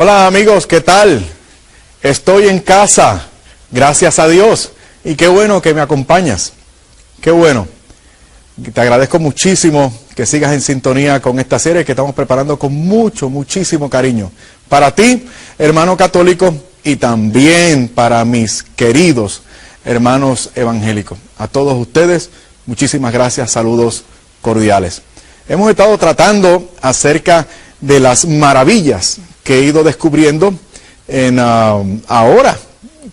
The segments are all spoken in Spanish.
Hola amigos, ¿qué tal? Estoy en casa, gracias a Dios, y qué bueno que me acompañas, qué bueno. Te agradezco muchísimo que sigas en sintonía con esta serie que estamos preparando con muchísimo cariño. Para ti, hermano católico, y también para mis queridos hermanos evangélicos. A todos ustedes, muchísimas gracias, saludos cordiales. Hemos estado tratando acerca de las maravillas que he ido descubriendo ahora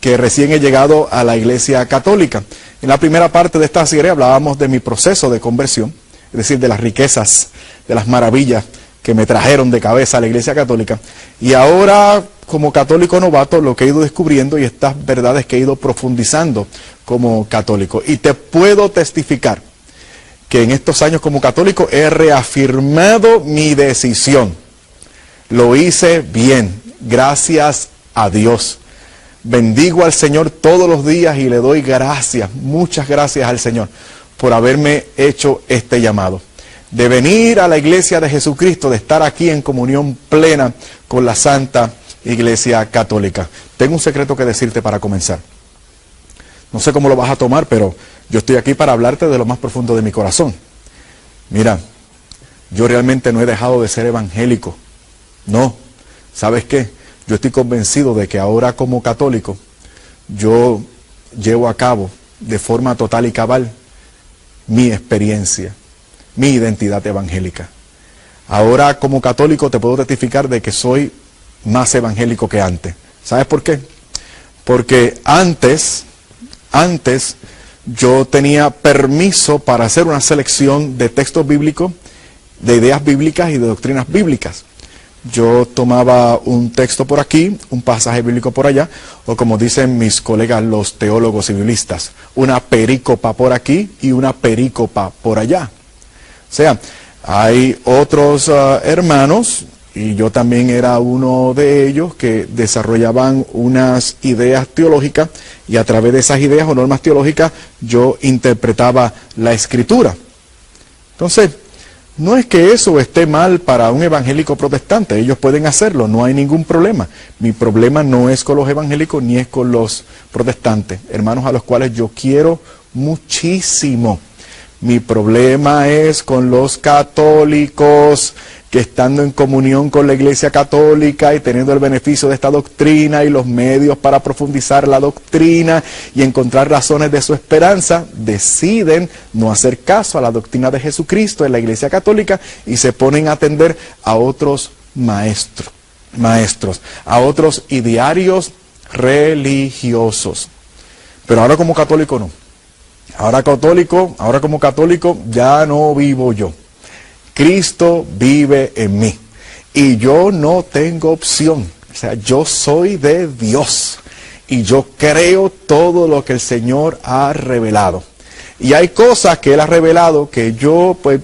que recién he llegado a la Iglesia Católica. En la primera parte de esta serie hablábamos de mi proceso de conversión, es decir, de las riquezas, de las maravillas que me trajeron de cabeza a la Iglesia Católica. Y ahora, como católico novato, lo que he ido descubriendo y estas verdades que he ido profundizando como católico. Y te puedo testificar que en estos años como católico he reafirmado mi decisión. Lo hice bien, gracias a Dios. Bendigo al Señor todos los días y le doy gracias, muchas gracias al Señor por haberme hecho este llamado. De venir a la Iglesia de Jesucristo, de estar aquí en comunión plena con la Santa Iglesia Católica. Tengo un secreto que decirte para comenzar. No sé cómo lo vas a tomar, pero yo estoy aquí para hablarte de lo más profundo de mi corazón. Mira, yo realmente no he dejado de ser evangélico. No, ¿sabes qué? Yo estoy convencido de que ahora como católico, yo llevo a cabo de forma total y cabal mi experiencia, mi identidad evangélica. Ahora como católico te puedo testificar de que soy más evangélico que antes. ¿Sabes por qué? Porque antes yo tenía permiso para hacer una selección de textos bíblicos, de ideas bíblicas y de doctrinas bíblicas. Yo tomaba un texto por aquí, un pasaje bíblico por allá, o como dicen mis colegas los teólogos y biblistas, una perícopa por aquí y una perícopa por allá. O sea, hay otros hermanos, y yo también era uno de ellos, que desarrollaban unas ideas teológicas, y a través de esas ideas o normas teológicas yo interpretaba la Escritura. Entonces, no es que eso esté mal para un evangélico protestante, ellos pueden hacerlo, no hay ningún problema. Mi problema no es con los evangélicos ni es con los protestantes, hermanos a los cuales yo quiero muchísimo. Mi problema es con los católicos que estando en comunión con la Iglesia Católica y teniendo el beneficio de esta doctrina y los medios para profundizar la doctrina y encontrar razones de su esperanza, deciden no hacer caso a la doctrina de Jesucristo en la Iglesia Católica y se ponen a atender a otros maestros, a otros idearios religiosos. Pero ahora como católico no. Ahora como católico ya no vivo yo. Cristo vive en mí. Y yo no tengo opción. O sea, yo soy de Dios. Y yo creo todo lo que el Señor ha revelado. Y hay cosas que Él ha revelado que yo, pues,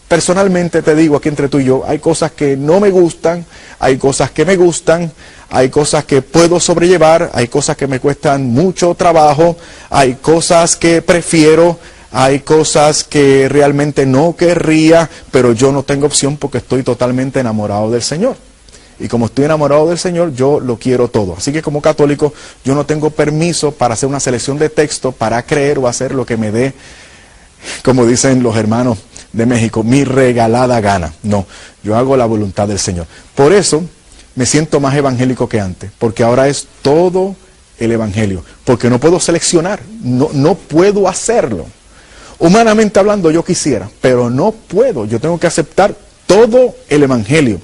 personalmente te digo aquí entre tú y yo, hay cosas que no me gustan, hay cosas que me gustan, hay cosas que puedo sobrellevar, hay cosas que me cuestan mucho trabajo, hay cosas que prefiero, hay cosas que realmente no querría, pero yo no tengo opción porque estoy totalmente enamorado del Señor. Y como estoy enamorado del Señor, yo lo quiero todo. Así que como católico, yo no tengo permiso para hacer una selección de texto, para creer o hacer lo que me dé, como dicen los hermanos de México, mi regalada gana. No, yo hago la voluntad del Señor. Por eso me siento más evangélico que antes, porque ahora es todo el evangelio. Porque no puedo seleccionar, no puedo hacerlo. Humanamente hablando yo quisiera, pero no puedo. Yo tengo que aceptar todo el evangelio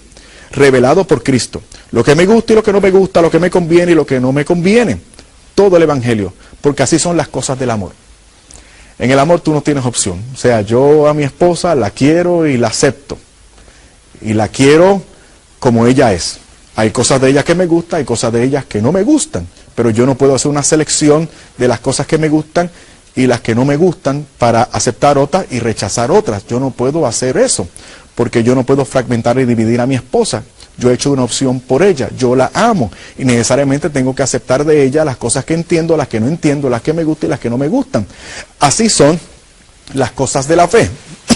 revelado por Cristo. Lo que me gusta y lo que no me gusta, lo que me conviene y lo que no me conviene. Todo el evangelio, porque así son las cosas del amor. En el amor tú no tienes opción. O sea, yo a mi esposa la quiero y la acepto. Y la quiero como ella es. Hay cosas de ella que me gustan, hay cosas de ella que no me gustan. Pero yo no puedo hacer una selección de las cosas que me gustan y las que no me gustan para aceptar otras y rechazar otras. Yo no puedo hacer eso, porque yo no puedo fragmentar y dividir a mi esposa. Yo he hecho una opción por ella, yo la amo, y necesariamente tengo que aceptar de ella las cosas que entiendo, las que no entiendo, las que me gustan y las que no me gustan. Así son las cosas de la fe.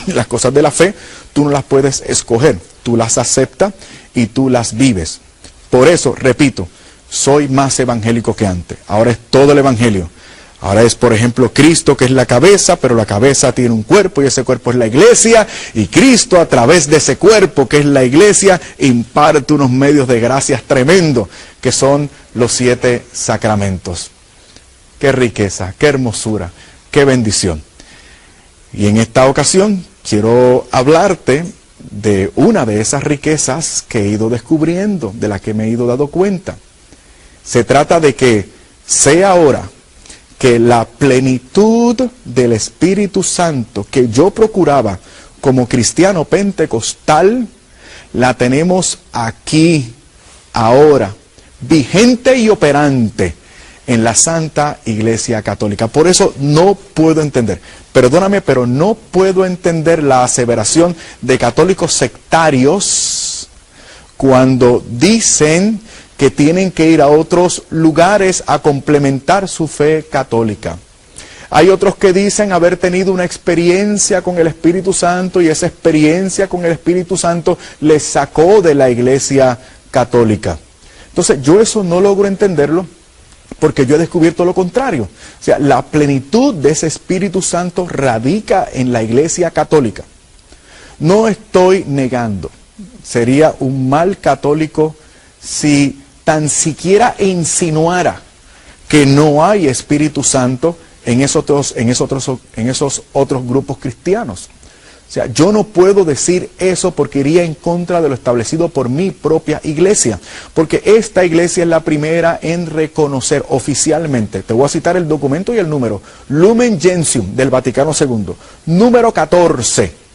Las cosas de la fe tú no las puedes escoger, tú las aceptas y tú las vives. Por eso, repito, soy más evangélico que antes. Ahora es todo el evangelio. Ahora es, por ejemplo, Cristo que es la cabeza, pero la cabeza tiene un cuerpo y ese cuerpo es la iglesia. Y Cristo, a través de ese cuerpo que es la iglesia, imparte unos medios de gracias tremendos, que son los 7 sacramentos. Qué riqueza, qué hermosura, qué bendición. Y en esta ocasión quiero hablarte de una de esas riquezas que he ido descubriendo, de la que me he ido dando cuenta. Se trata de que sea ahora que la plenitud del Espíritu Santo que yo procuraba como cristiano pentecostal, la tenemos aquí, ahora, vigente y operante en la Santa Iglesia Católica. Por eso no puedo entender, perdóname, pero no puedo entender la aseveración de católicos sectarios cuando dicen que tienen que ir a otros lugares a complementar su fe católica. Hay otros que dicen haber tenido una experiencia con el Espíritu Santo y esa experiencia con el Espíritu Santo les sacó de la Iglesia Católica. Entonces yo eso no logro entenderlo porque yo he descubierto lo contrario. O sea, la plenitud de ese Espíritu Santo radica en la Iglesia Católica. No estoy negando, sería un mal católico si tan siquiera insinuara que no hay Espíritu Santo en esos otros grupos cristianos. O sea, yo no puedo decir eso porque iría en contra de lo establecido por mi propia iglesia. Porque esta iglesia es la primera en reconocer oficialmente, te voy a citar el documento y el número, Lumen Gentium del Vaticano II, número 14.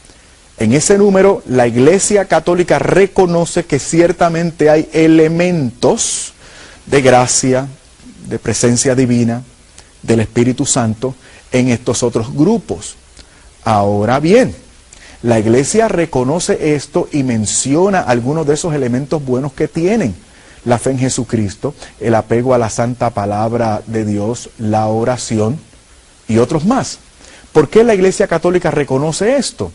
En ese número, la Iglesia Católica reconoce que ciertamente hay elementos de gracia, de presencia divina, del Espíritu Santo en estos otros grupos. Ahora bien, la Iglesia reconoce esto y menciona algunos de esos elementos buenos que tienen. La fe en Jesucristo, el apego a la santa palabra de Dios, la oración y otros más. ¿Por qué la Iglesia Católica reconoce esto?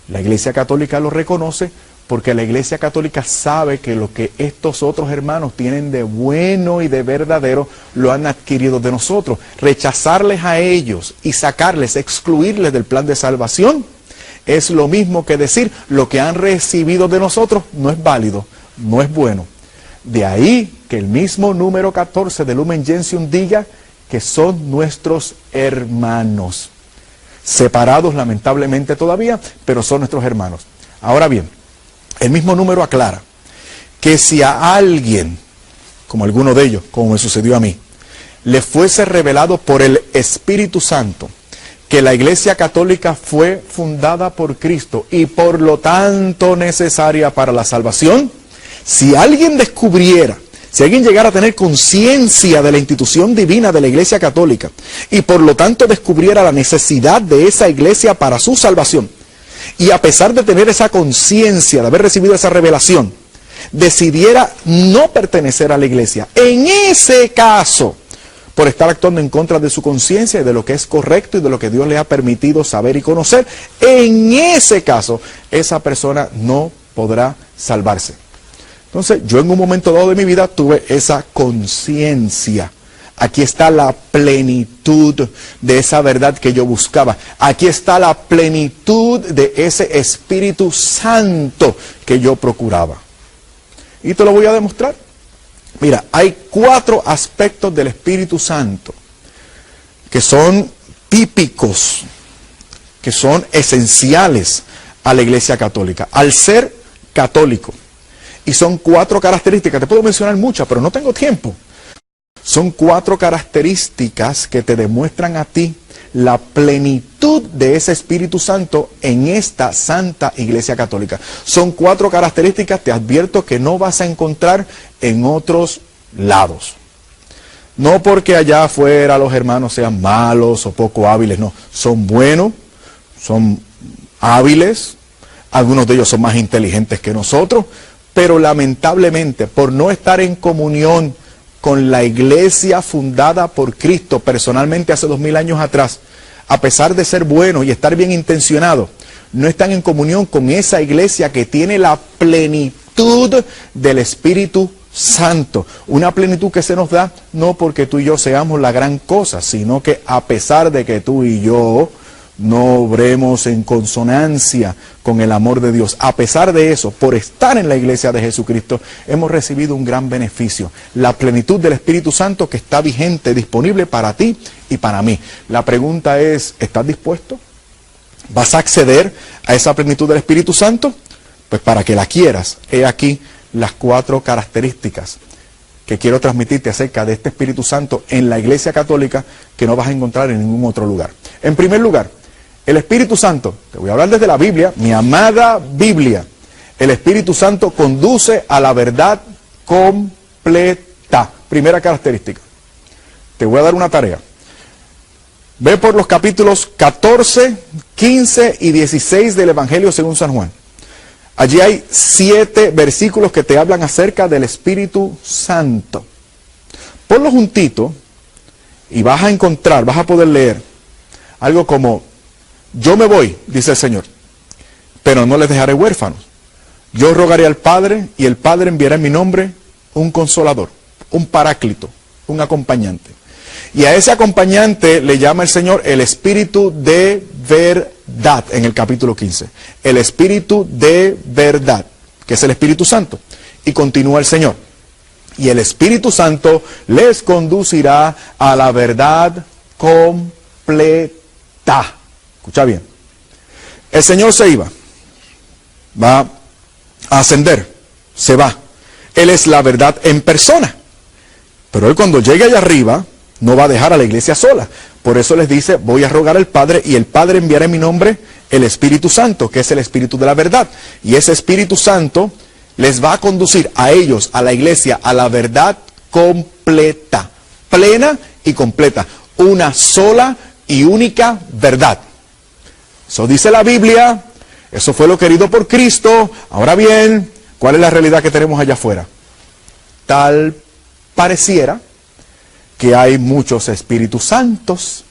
La Iglesia Católica lo reconoce porque la Iglesia Católica sabe que lo que estos otros hermanos tienen de bueno y de verdadero lo han adquirido de nosotros. Rechazarles a ellos y sacarles, excluirles del plan de salvación es lo mismo que decir lo que han recibido de nosotros no es válido, no es bueno. De ahí que el mismo número 14 de Lumen Gentium diga que son nuestros hermanos. Separados lamentablemente todavía, pero son nuestros hermanos. Ahora bien, el mismo número aclara que si a alguien, como alguno de ellos, como me sucedió a mí, le fuese revelado por el Espíritu Santo que la Iglesia Católica fue fundada por Cristo y por lo tanto necesaria para la salvación, si alguien descubriera, si alguien llegara a tener conciencia de la institución divina de la Iglesia Católica y por lo tanto descubriera la necesidad de esa iglesia para su salvación, y a pesar de tener esa conciencia, de haber recibido esa revelación, decidiera no pertenecer a la iglesia, en ese caso, por estar actuando en contra de su conciencia y de lo que es correcto y de lo que Dios le ha permitido saber y conocer, en ese caso, esa persona no podrá salvarse. Entonces, yo en un momento dado de mi vida tuve esa conciencia. Aquí está la plenitud de esa verdad que yo buscaba. Aquí está la plenitud de ese Espíritu Santo que yo procuraba. Y te lo voy a demostrar. Mira, hay 4 aspectos del Espíritu Santo que son típicos, que son esenciales a la Iglesia Católica, al ser católico. Y son 4 características, te puedo mencionar muchas, pero no tengo tiempo. Son 4 características que te demuestran a ti la plenitud de ese Espíritu Santo en esta Santa Iglesia Católica. Son 4 características, te advierto, que no vas a encontrar en otros lados. No porque allá afuera los hermanos sean malos o poco hábiles, no. Son buenos, son hábiles, algunos de ellos son más inteligentes que nosotros, pero lamentablemente por no estar en comunión con la iglesia fundada por Cristo personalmente hace 2000 años atrás, a pesar de ser buenos y estar bien intencionados, no están en comunión con esa iglesia que tiene la plenitud del Espíritu Santo. Una plenitud que se nos da no porque tú y yo seamos la gran cosa, sino que a pesar de que tú y yo no obremos en consonancia con el amor de Dios, a pesar de eso, por estar en la iglesia de Jesucristo, hemos recibido un gran beneficio, la plenitud del Espíritu Santo que está vigente, disponible para ti y para mí. La pregunta es, ¿estás dispuesto? ¿Vas a acceder a esa plenitud del Espíritu Santo? Pues para que la quieras, he aquí las 4 características que quiero transmitirte acerca de este Espíritu Santo en la Iglesia Católica que no vas a encontrar en ningún otro lugar. En primer lugar, el Espíritu Santo, te voy a hablar desde la Biblia, mi amada Biblia. El Espíritu Santo conduce a la verdad completa. Primera característica. Te voy a dar una tarea. Ve por los capítulos 14, 15 y 16 del Evangelio según San Juan. Allí hay 7 versículos que te hablan acerca del Espíritu Santo. Ponlo juntito y vas a encontrar, vas a poder leer algo como: yo me voy, dice el Señor, pero no les dejaré huérfanos. Yo rogaré al Padre y el Padre enviará en mi nombre un consolador, un paráclito, un acompañante. Y a ese acompañante le llama el Señor el Espíritu de verdad en el capítulo 15. El Espíritu de verdad, que es el Espíritu Santo. Y continúa el Señor. Y el Espíritu Santo les conducirá a la verdad completa. Escucha bien. El Señor se iba. Va a ascender. Se va. Él es la verdad en persona. Pero Él cuando llegue allá arriba, no va a dejar a la iglesia sola. Por eso les dice, voy a rogar al Padre y el Padre enviará en mi nombre el Espíritu Santo, que es el Espíritu de la verdad. Y ese Espíritu Santo les va a conducir a ellos, a la iglesia, a la verdad completa, plena y completa. Una sola y única verdad. Eso dice la Biblia, eso fue lo querido por Cristo. Ahora bien, ¿cuál es la realidad que tenemos allá afuera? Tal pareciera que hay muchos Espíritus Santos.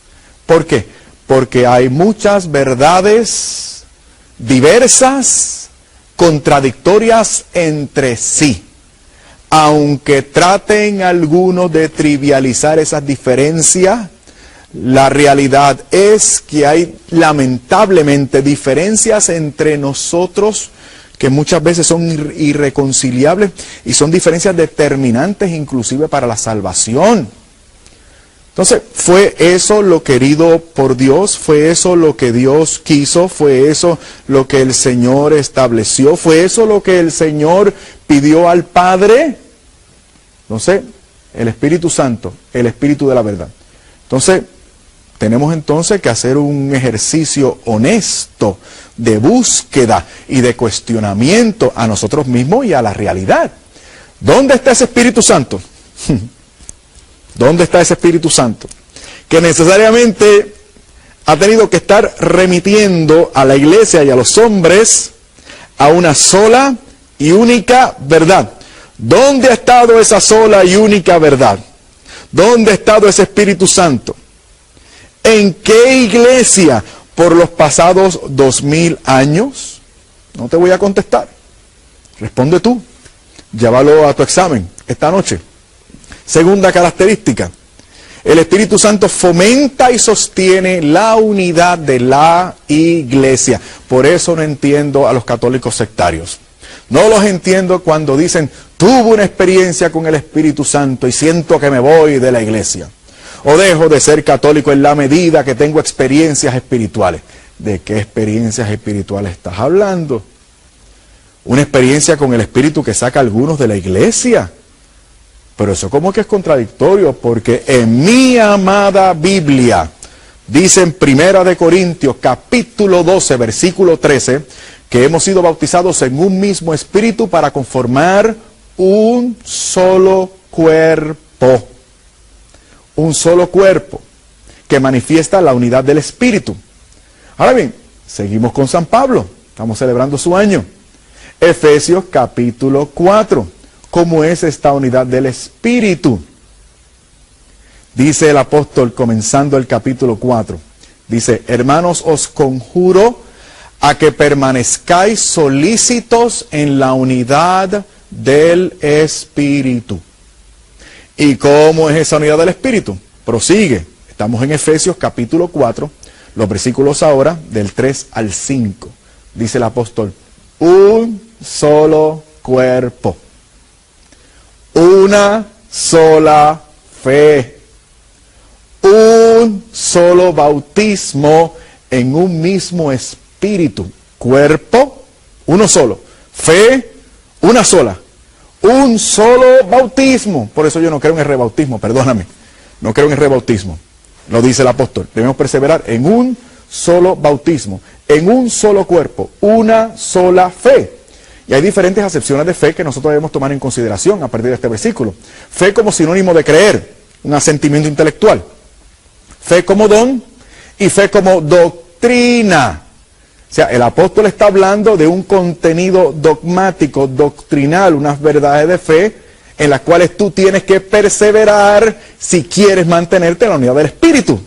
¿Por qué? Porque hay muchas verdades diversas, contradictorias entre sí. Aunque traten algunos de trivializar esas diferencias, la realidad es que hay lamentablemente diferencias entre nosotros que muchas veces son irreconciliables y son diferencias determinantes inclusive para la salvación. Entonces, ¿fue eso lo querido por Dios? ¿Fue eso lo que Dios quiso? ¿Fue eso lo que el Señor estableció? ¿Fue eso lo que el Señor pidió al Padre? Entonces, el Espíritu Santo, el Espíritu de la verdad. Entonces, tenemos entonces que hacer un ejercicio honesto de búsqueda y de cuestionamiento a nosotros mismos y a la realidad. ¿Dónde está ese Espíritu Santo? ¿Dónde está ese Espíritu Santo? Que necesariamente ha tenido que estar remitiendo a la iglesia y a los hombres a una sola y única verdad. ¿Dónde ha estado esa sola y única verdad? ¿Dónde ha estado ese Espíritu Santo? ¿En qué iglesia por los pasados 2000 años? No te voy a contestar. Responde tú. Llévalo a tu examen esta noche. Segunda característica, el Espíritu Santo fomenta y sostiene la unidad de la iglesia. Por eso no entiendo a los católicos sectarios. No los entiendo cuando dicen, tuve una experiencia con el Espíritu Santo y siento que me voy de la iglesia. O dejo de ser católico en la medida que tengo experiencias espirituales. ¿De qué experiencias espirituales estás hablando? Una experiencia con el Espíritu que saca a algunos de la iglesia. Pero eso como que es contradictorio, porque en mi amada Biblia, dice en 1 Corintios capítulo 12, versículo 13, que hemos sido bautizados en un mismo espíritu para conformar un solo cuerpo. Un solo cuerpo que manifiesta la unidad del Espíritu. Ahora bien, seguimos con San Pablo, estamos celebrando su año. Efesios capítulo 4. ¿Cómo es esta unidad del Espíritu? Dice el apóstol comenzando el capítulo 4. Dice, hermanos, os conjuro a que permanezcáis solícitos en la unidad del Espíritu. ¿Y cómo es esa unidad del Espíritu? Prosigue. Estamos en Efesios capítulo 4, los versículos ahora del 3 al 5. Dice el apóstol, un solo cuerpo, una sola fe, un solo bautismo en un mismo espíritu. Cuerpo, uno solo. Fe, una sola. Un solo bautismo. Por eso yo no creo en el rebautismo, perdóname. No creo en el rebautismo. Lo dice el apóstol. Debemos perseverar en un solo bautismo, en un solo cuerpo, una sola fe. Y hay diferentes acepciones de fe que nosotros debemos tomar en consideración a partir de este versículo. Fe como sinónimo de creer, un asentimiento intelectual. Fe como don y fe como doctrina. O sea, el apóstol está hablando de un contenido dogmático, doctrinal, unas verdades de fe en las cuales tú tienes que perseverar si quieres mantenerte en la unidad del Espíritu.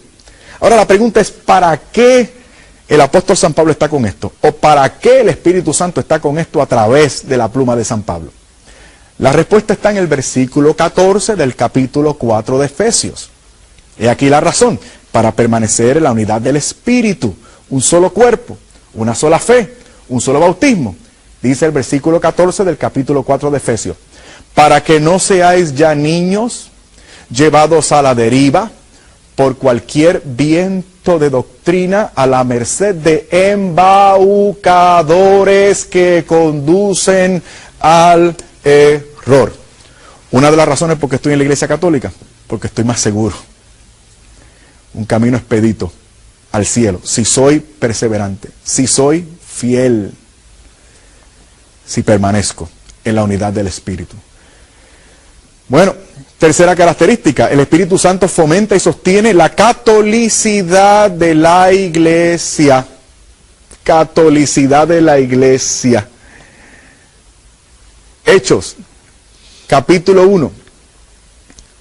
Ahora la pregunta es, ¿para qué el apóstol San Pablo está con esto? ¿O para qué el Espíritu Santo está con esto a través de la pluma de San Pablo? La respuesta está en el versículo 14 del capítulo 4 de Efesios. He aquí la razón, para permanecer en la unidad del Espíritu, un solo cuerpo, una sola fe, un solo bautismo. Dice el versículo 14 del capítulo 4 de Efesios. Para que no seáis ya niños, llevados a la deriva, por cualquier viento de doctrina, a la merced de embaucadores que conducen al error. Una de las razones por qué estoy en la Iglesia Católica, porque estoy más seguro. Un camino expedito al cielo, si soy perseverante, si soy fiel, si permanezco en la unidad del Espíritu. Bueno, tercera característica, el Espíritu Santo fomenta y sostiene la catolicidad de la Iglesia. Catolicidad de la Iglesia. Hechos, capítulo 1,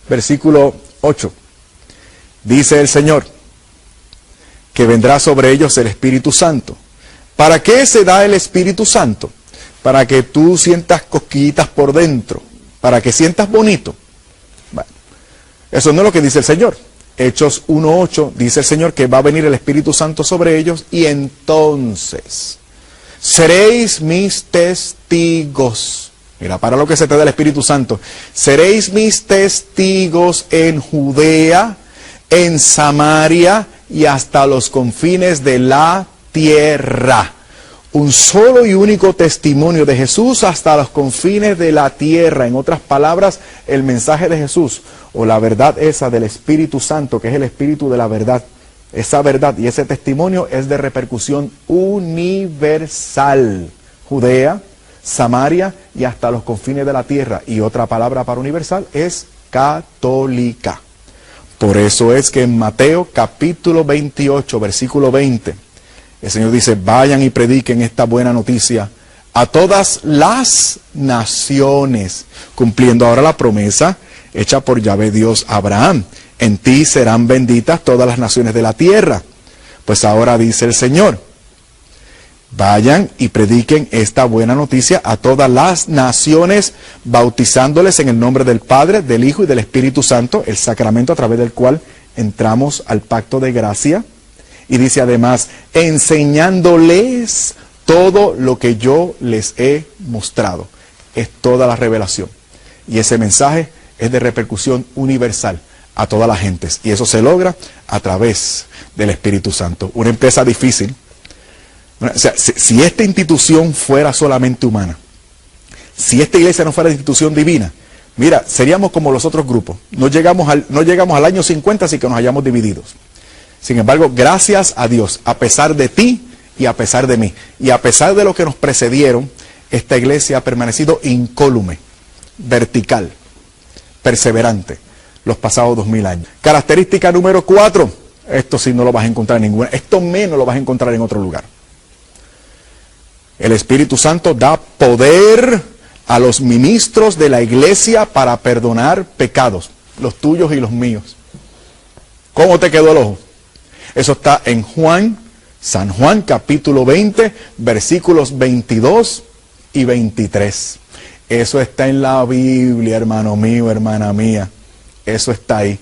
versículo 8. Dice el Señor, que vendrá sobre ellos el Espíritu Santo. ¿Para qué se da el Espíritu Santo? Para que tú sientas cosquillitas por dentro, para que sientas bonito. Bueno, eso no es lo que dice el Señor. Hechos 1:8 dice el Señor que va a venir el Espíritu Santo sobre ellos y entonces seréis mis testigos. Mira, para lo que se te da el Espíritu Santo. Seréis mis testigos en Judea, en Samaria y hasta los confines de la tierra. Un solo y único testimonio de Jesús hasta los confines de la tierra. En otras palabras, el mensaje de Jesús o la verdad esa del Espíritu Santo, que es el Espíritu de la verdad, esa verdad y ese testimonio es de repercusión universal. Judea, Samaria y hasta los confines de la tierra. Y otra palabra para universal es católica. Por eso es que en Mateo capítulo 28, versículo 20, el Señor dice, vayan y prediquen esta buena noticia a todas las naciones, cumpliendo ahora la promesa hecha por Yahvé Dios a Abraham. En ti serán benditas todas las naciones de la tierra. Pues ahora dice el Señor, vayan y prediquen esta buena noticia a todas las naciones, bautizándoles en el nombre del Padre, del Hijo y del Espíritu Santo, el sacramento a través del cual entramos al pacto de gracia. Y dice además, enseñándoles todo lo que yo les he mostrado. Es toda la revelación. Y ese mensaje es de repercusión universal a todas las gentes. Y eso se logra a través del Espíritu Santo. Una empresa difícil. O sea, si esta institución fuera solamente humana, si esta iglesia no fuera institución divina, mira, seríamos como los otros grupos. No llegamos al año 50 así que nos hayamos divididos. Sin embargo, gracias a Dios, a pesar de ti y a pesar de mí, y a pesar de los que nos precedieron, esta iglesia ha permanecido incólume, vertical, perseverante, los pasados 2000 años. Característica número 4, esto sí no lo vas a encontrar en ninguna, esto menos lo vas a encontrar en otro lugar. El Espíritu Santo da poder a los ministros de la iglesia para perdonar pecados, los tuyos y los míos. ¿Cómo te quedó el ojo? Eso está en San Juan capítulo 20, versículos 22 y 23. Eso está en la Biblia, hermano mío, hermana mía. Eso está ahí.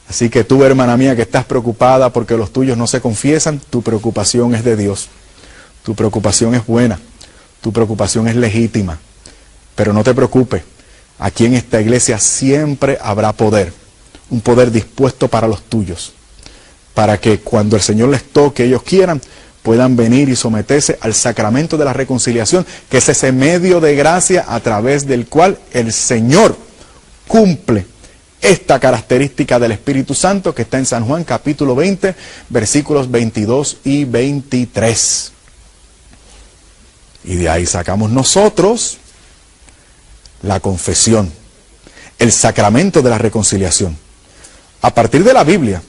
Así que tú, hermana mía, que estás preocupada porque los tuyos no se confiesan, tu preocupación es de Dios. Tu preocupación es buena. Tu preocupación es legítima. Pero no te preocupes. Aquí en esta iglesia siempre habrá poder. Un poder dispuesto para los tuyos. Para que cuando el Señor les toque, ellos quieran, puedan venir y someterse al sacramento de la reconciliación, que es ese medio de gracia a través del cual el Señor cumple esta característica del Espíritu Santo que está en San Juan capítulo 20, versículos 22 y 23. Y de ahí sacamos nosotros la confesión, el sacramento de la reconciliación, a partir de la Biblia,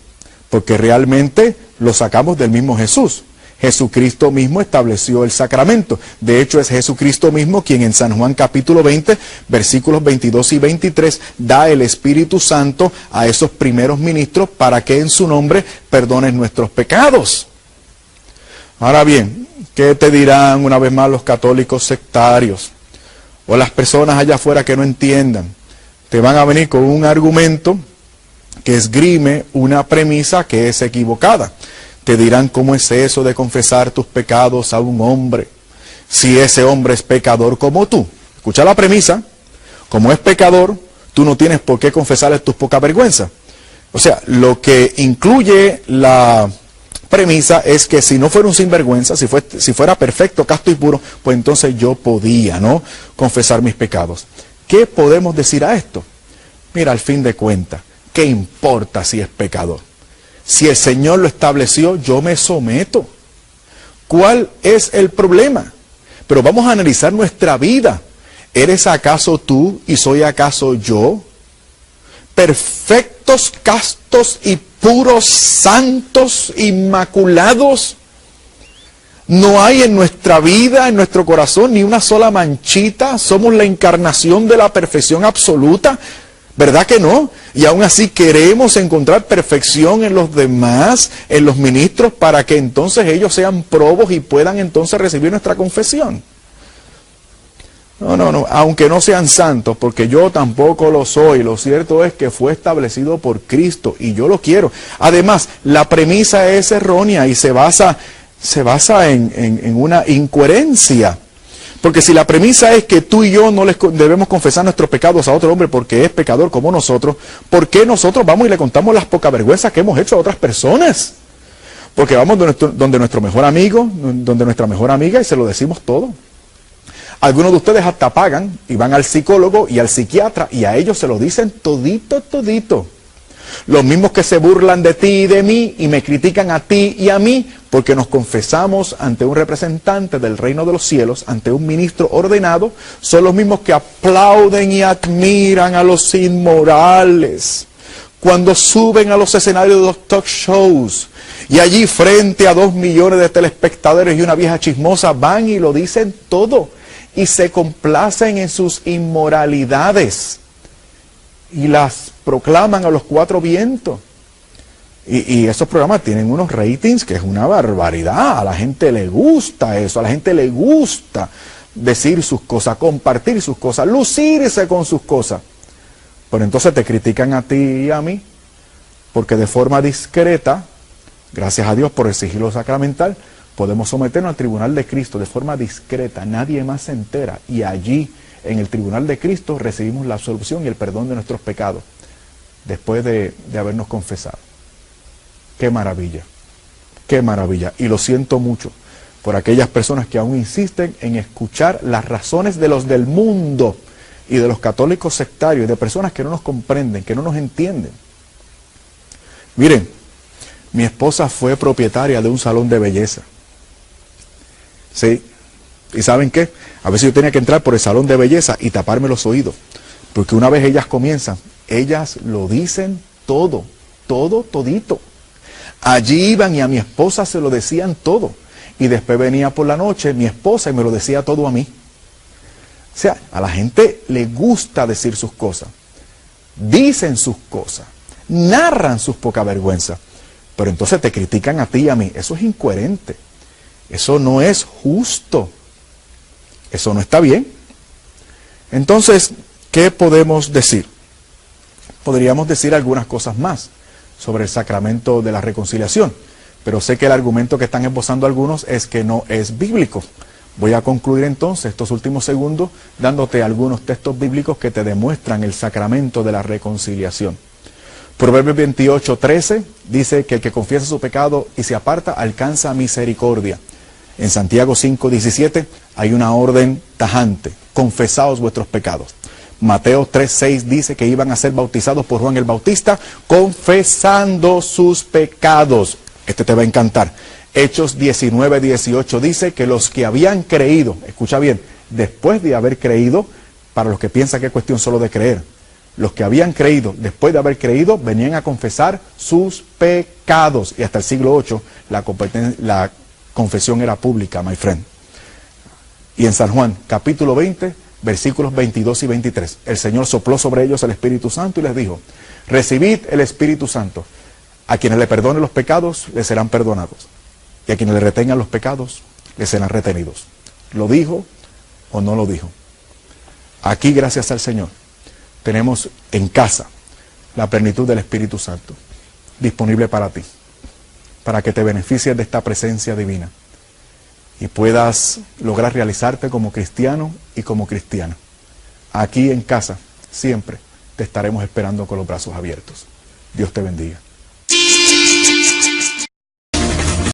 porque realmente lo sacamos del mismo Jesús. Jesucristo mismo estableció el sacramento. De hecho, es Jesucristo mismo quien en San Juan capítulo 20, versículos 22 y 23, da el Espíritu Santo a esos primeros ministros para que en su nombre perdonen nuestros pecados. Ahora bien, ¿qué te dirán una vez más los católicos sectarios? O las personas allá afuera que no entiendan. Te van a venir con un argumento que esgrime una premisa que es equivocada. Te dirán cómo es eso de confesar tus pecados a un hombre, si ese hombre es pecador como tú. Escucha la premisa, como es pecador, tú no tienes por qué confesarle tus pocas vergüenzas. O sea, lo que incluye la premisa es que si no fuera un sinvergüenza, si fuera perfecto, casto y puro, pues entonces yo podía, ¿no?, confesar mis pecados. ¿Qué podemos decir a esto? Mira, al fin de cuentas, ¿qué importa si es pecador? Si el Señor lo estableció, yo me someto. ¿Cuál es el problema? Pero vamos a analizar nuestra vida. ¿Eres acaso tú y soy acaso yo? Perfectos, castos y puros, santos, inmaculados. No hay en nuestra vida, en nuestro corazón, ni una sola manchita. Somos la encarnación de la perfección absoluta. ¿Verdad que no? Y aún así queremos encontrar perfección en los demás, en los ministros, para que entonces ellos sean probos y puedan entonces recibir nuestra confesión. No, aunque no sean santos, porque yo tampoco lo soy, lo cierto es que fue establecido por Cristo y yo lo quiero. Además, la premisa es errónea y se basa en una incoherencia. Porque si la premisa es que tú y yo no les debemos confesar nuestros pecados a otro hombre porque es pecador como nosotros, ¿por qué nosotros vamos y le contamos las pocas vergüenzas que hemos hecho a otras personas? Porque vamos donde nuestro mejor amigo, donde nuestra mejor amiga y se lo decimos todo. Algunos de ustedes hasta pagan y van al psicólogo y al psiquiatra y a ellos se lo dicen todito, todito. Los mismos que se burlan de ti y de mí y me critican a ti y a mí porque nos confesamos ante un representante del reino de los cielos, ante un ministro ordenado, son los mismos que aplauden y admiran a los inmorales cuando suben a los escenarios de los talk shows y allí frente a 2 millones de telespectadores y una vieja chismosa van y lo dicen todo y se complacen en sus inmoralidades y las proclaman a los 4 vientos. Y esos programas tienen unos ratings que es una barbaridad. A la gente le gusta eso, a la gente le gusta decir sus cosas, compartir sus cosas, lucirse con sus cosas. Pero entonces te critican a ti y a mí, porque de forma discreta, gracias a Dios por el sigilo sacramental, podemos someternos al tribunal de Cristo de forma discreta, nadie más se entera, y allí, en el tribunal de Cristo, recibimos la absolución y el perdón de nuestros pecados, después de habernos confesado. ¡Qué maravilla! ¡Qué maravilla! Y lo siento mucho por aquellas personas que aún insisten en escuchar las razones de los del mundo y de los católicos sectarios, de personas que no nos comprenden, que no nos entienden. Miren, mi esposa fue propietaria de un salón de belleza. ¿Sí? ¿Y saben qué? A veces yo tenía que entrar por el salón de belleza y taparme los oídos. Porque una vez ellas comienzan, ellas lo dicen todo, todito. Allí iban y a mi esposa se lo decían todo. Y después venía por la noche mi esposa y me lo decía todo a mí. O sea, a la gente le gusta decir sus cosas. Dicen sus cosas. Narran sus poca vergüenza. Pero entonces te critican a ti y a mí. Eso es incoherente. Eso no es justo. Eso no está bien. Entonces, ¿qué podemos decir? Podríamos decir algunas cosas más sobre el sacramento de la reconciliación, pero sé que el argumento que están esbozando algunos es que no es bíblico. Voy a concluir entonces estos últimos segundos dándote algunos textos bíblicos que te demuestran el sacramento de la reconciliación. Proverbios 28:13 dice que el que confiesa su pecado y se aparta alcanza misericordia. En Santiago 5:17 hay una orden tajante: confesaos vuestros pecados. Mateo 3:6 dice que iban a ser bautizados por Juan el Bautista confesando sus pecados. Este te va a encantar. Hechos 19:18 dice que los que habían creído, escucha bien, después de haber creído, para los que piensan que es cuestión solo de creer, los que habían creído, después de haber creído, venían a confesar sus pecados. Y hasta el siglo VIII la confesión era pública, my friend. Y en San Juan, capítulo 20, versículos 22 y 23, el Señor sopló sobre ellos el Espíritu Santo y les dijo: recibid el Espíritu Santo. A quienes le perdonen los pecados, les serán perdonados. Y a quienes le retengan los pecados, les serán retenidos. ¿Lo dijo o no lo dijo? Aquí, gracias al Señor, tenemos en casa la plenitud del Espíritu Santo disponible para ti, para que te beneficies de esta presencia divina y puedas lograr realizarte como cristiano y como cristiana. Aquí en casa siempre te estaremos esperando con los brazos abiertos. Dios te bendiga.